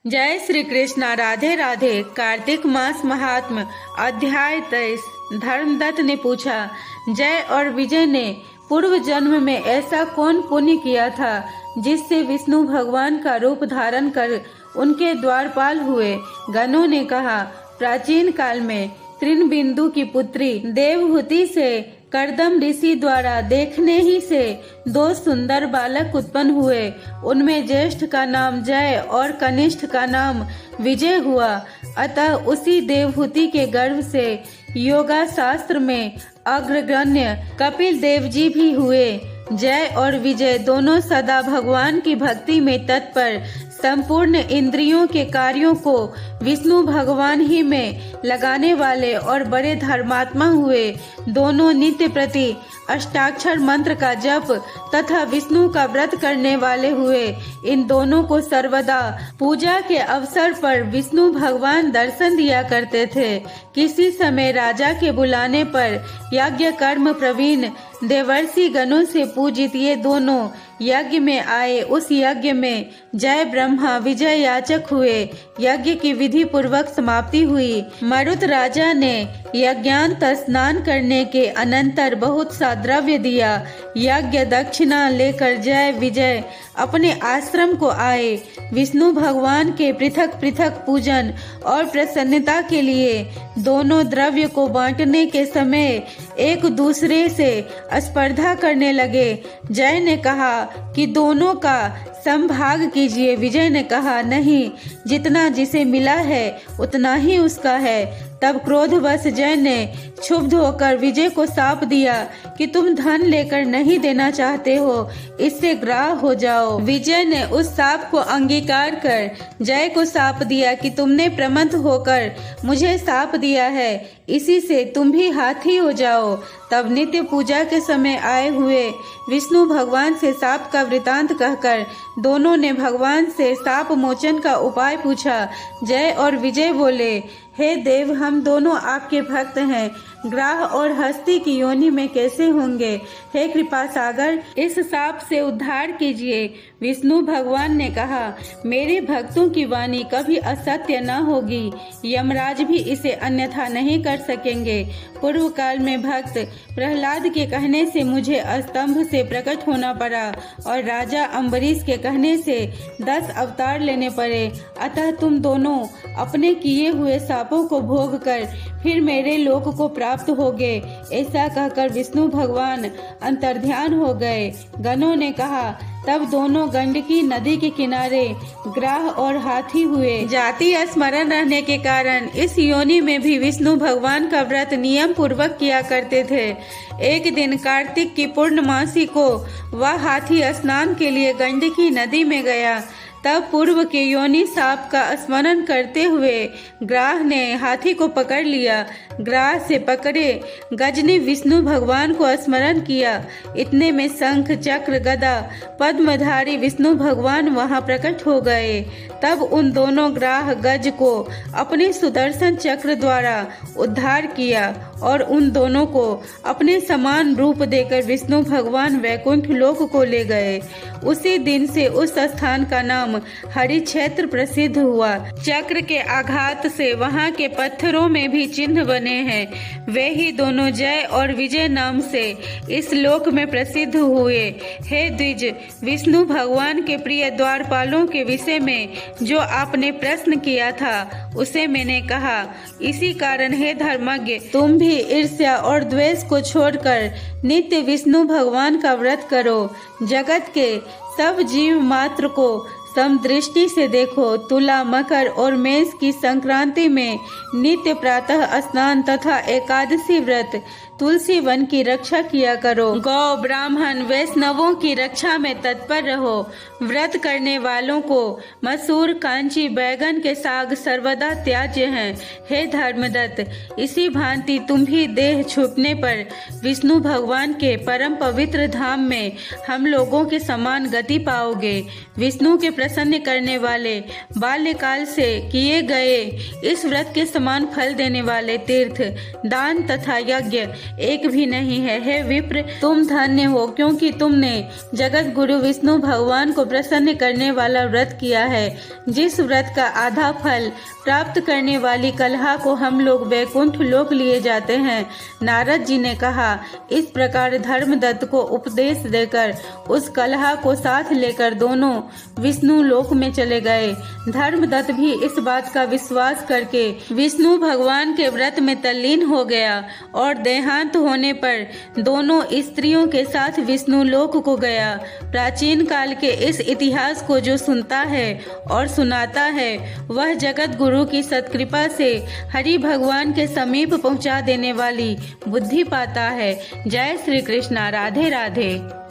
जय श्री कृष्णा। राधे राधे। कार्तिक मास महात्म अध्याय 23। धर्मदत्त ने पूछा, जय और विजय ने पूर्व जन्म में ऐसा कौन पुण्य किया था जिससे विष्णु भगवान का रूप धारण कर उनके द्वारपाल हुए। गणों ने कहा, प्राचीन काल में तृणबिंदु की पुत्री देवहूति से कर्दम ऋषि द्वारा देखने ही से 2 सुंदर बालक उत्पन्न हुए। उनमें ज्येष्ठ का नाम जय और कनिष्ठ का नाम विजय हुआ। अतः उसी देवहूति के गर्भ से योगा शास्त्र में अग्रगण्य कपिल देव जी भी हुए। जय और विजय दोनों सदा भगवान की भक्ति में तत्पर, संपूर्ण इंद्रियों के कार्यों को विष्णु भगवान ही में लगाने वाले और बड़े धर्मात्मा हुए। दोनों नित्य प्रति अष्टाक्षर मंत्र का जप तथा विष्णु का व्रत करने वाले हुए। इन दोनों को सर्वदा पूजा के अवसर पर विष्णु भगवान दर्शन दिया करते थे। किसी समय राजा के बुलाने पर यज्ञ कर्म प्रवीण देवर्षि गणों से पूजित ये दोनों यज्ञ में आए। उस यज्ञ में जय ब्रह्मा विजय याचक हुए। यज्ञ की विधि पूर्वक समाप्ति हुई। मरुत राजा ने यज्ञांत स्नान करने के अनंतर बहुत सा द्रव्य दिया। यज्ञ दक्षिणा लेकर जय विजय अपने आश्रम को आए। विष्णु भगवान के पृथक पृथक पूजन और प्रसन्नता के लिए दोनों द्रव्य को बांटने के समय एक दूसरे से स्पर्धा करने लगे। जय ने कहा कि दोनों का संभाग कीजिए। विजय ने कहा, नहीं, जितना जिसे मिला है उतना ही उसका है। तब क्रोधवश जय ने क्षुब्ध होकर विजय को शाप दिया कि तुम धन लेकर नहीं देना चाहते हो, इससे ग्राह हो जाओ। विजय ने उस शाप को अंगीकार कर जय को शाप दिया कि तुमने प्रमत्त होकर मुझे शाप दिया है, इसी से तुम भी हाथी हो जाओ। तब नित्य पूजा के समय आए हुए विष्णु भगवान से शाप का वृतांत कहकर दोनों ने भगवान से शाप मोचन का उपाय पूछा। जय और विजय बोले, हे देव, हम दोनों आपके भक्त हैं, ग्राह और हस्ती की योनि में कैसे होंगे। हे कृपा सागर, इस शाप से उद्धार कीजिए। विष्णु भगवान ने कहा, मेरे भक्तों की वाणी कभी असत्य न होगी, यमराज भी इसे अन्यथा नहीं कर सकेंगे। पूर्व काल में भक्त प्रहलाद के कहने से मुझे स्तंभ से प्रकट होना पड़ा और राजा अम्बरीश के कहने से 10 अवतार लेने पड़े। अतः तुम दोनों अपने किए हुए शापों को भोग कर फिर मेरे लोक को प्राप्त होगे। ऐसा कहकर विष्णु भगवान अंतर्ध्यान हो गए। गणों ने कहा, तब दोनों गंडकी नदी के किनारे ग्राह और हाथी हुए। जाति स्मरण रहने के कारण इस योनि में भी विष्णु भगवान का व्रत नियम पूर्वक किया करते थे। एक दिन कार्तिक की पूर्णमासी को वह हाथी स्नान के लिए गंडकी नदी में गया। तब पूर्व के योनि साप का स्मरण करते हुए ग्राह ने हाथी को पकड़ लिया। ग्राह से पकड़े गज ने विष्णु भगवान को स्मरण किया। इतने में शंख चक्र गदा पद्मधारी विष्णु भगवान वहां प्रकट हो गए। तब उन दोनों ग्राह गज को अपने सुदर्शन चक्र द्वारा उद्धार किया और उन दोनों को अपने समान रूप देकर विष्णु भगवान वैकुंठ लोक को ले गए। उसी दिन से उस स्थान का नाम हरि क्षेत्र प्रसिद्ध हुआ। चक्र के आघात से वहां के पत्थरों में भी चिन्ह बने हैं। वे ही दोनों जय और विजय नाम से इस लोक में प्रसिद्ध हुए। हे द्विज, विष्णु भगवान के प्रिय द्वारपालों के विषय में जो आपने प्रश्न किया था उसे मैंने कहा। इसी कारण हे धर्मज्ञ, तुम भी ईर्ष्या और द्वेष को छोड़कर नित्य विष्णु भगवान का व्रत करो। जगत के सब जीव मात्र को समदृष्टि से देखो। तुला, मकर और मेष की संक्रांति में नित्य प्रातः स्नान तथा एकादशी व्रत, तुलसी वन की रक्षा किया करो। गौ, ब्राह्मण, वैष्णवों की रक्षा में तत्पर रहो। व्रत करने वालों को मसूर, कांची, बैगन के साग सर्वदा त्याज्य हैं। हे धर्मदत्त, इसी भांति तुम भी देह छूटने पर विष्णु भगवान के परम पवित्र धाम में हम लोगों के समान गति पाओगे। विष्णु के प्रसन्न करने वाले बाल्यकाल से किए गए इस व्रत के समान फल देने वाले तीर्थ, दान तथा यज्ञ एक भी नहीं है। हे विप्र, तुम धन्य हो, क्योंकि तुमने जगत गुरु विष्णु भगवान को प्रसन्न करने वाला व्रत किया है। जिस व्रत का आधा फल प्राप्त करने वाली कलहा को हम लोग वैकुंठ लोक लिए जाते हैं। नारद जी ने कहा। इस प्रकार धर्मदत्त को उपदेश देकर उस कलहा को साथ लेकर दोनों विष्णु लोक में चले गए। धर्मदत्त भी इस बात का विश्वास करके विष्णु भगवान के व्रत में तल्लीन हो गया और देहांत होने पर दोनों स्त्रियों के साथ विष्णु लोक को गया। प्राचीन काल के इस इतिहास को जो सुनता है और सुनाता है वह जगत गुरु की सत्कृपा से हरि भगवान के समीप पहुंचा देने वाली बुद्धि पाता है। जय श्री कृष्णा। राधे राधे।